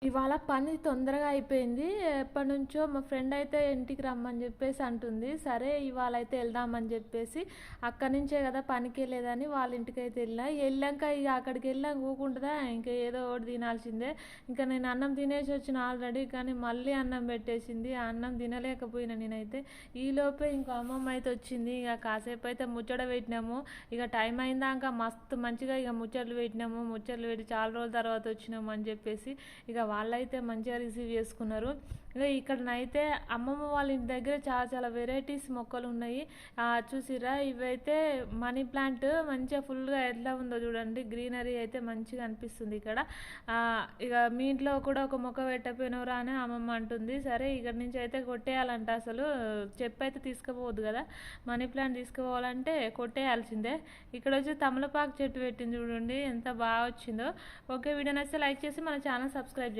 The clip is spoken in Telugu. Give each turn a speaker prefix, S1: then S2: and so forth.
S1: ఇవాళ పని తొందరగా అయిపోయింది. ఎప్పటినుంచో మా ఫ్రెండ్ అయితే ఇంటికి రమ్మని చెప్పేసి అంటుంది. సరే ఇవాళ అయితే వెళ్దామని చెప్పేసి అక్కడి నుంచే కదా పనికి వెళ్ళేదని వాళ్ళ ఇంటికి అయితే వెళ్ళాక ఇక అక్కడికి వెళ్ళాక ఊకుంటుందా, ఇంకా ఏదో ఒకటి తినాల్సిందే. ఇంకా నేను అన్నం తినేసి వచ్చిన ఆల్రెడీ, కానీ మళ్ళీ అన్నం పెట్టేసింది. ఆ అన్నం తినలేకపోయినా నేనైతే. ఈలోపే ఇంకో అమ్మమ్మ అయితే వచ్చింది. ఇక కాసేపు అయితే ముచ్చట పెట్టినాము. ఇక టైం అయిందాక మస్తు మంచిగా ఇక ముచ్చట్లు పెట్టి చాలా రోజుల తర్వాత వచ్చినాము అని చెప్పేసి ఇక వాళ్ళైతే మంచిగా రిసీవ్ చేసుకున్నారు. ఇక ఇక్కడనైతే అమ్మమ్మ వాళ్ళ ఇంటి దగ్గర చాలా చాలా వెరైటీస్ మొక్కలు ఉన్నాయి. చూసిరా, ఇవైతే మనీ ప్లాంట్ మంచిగా ఫుల్గా ఎట్లా ఉందో చూడండి. గ్రీనరీ అయితే మంచిగా అనిపిస్తుంది ఇక్కడ. ఇక మీ ఇంట్లో కూడా ఒక మొక్క పెట్టకపోయినవరా అని అమ్మమ్మ అంటుంది. సరే ఇక్కడ నుంచి అయితే కొట్టేయాలంట. అసలు చెప్పైతే తీసుకుపోవద్దు కదా, మనీ ప్లాంట్ తీసుకుపోవాలంటే కొట్టేయాల్సిందే. ఇక్కడ వచ్చి తమలపాకు చెట్టు పెట్టింది చూడండి, ఎంత బాగా వచ్చిందో. ఓకే, వీడియో నచ్చితే లైక్ చేసి మన ఛానల్ సబ్స్క్రైబ్ చేయండి.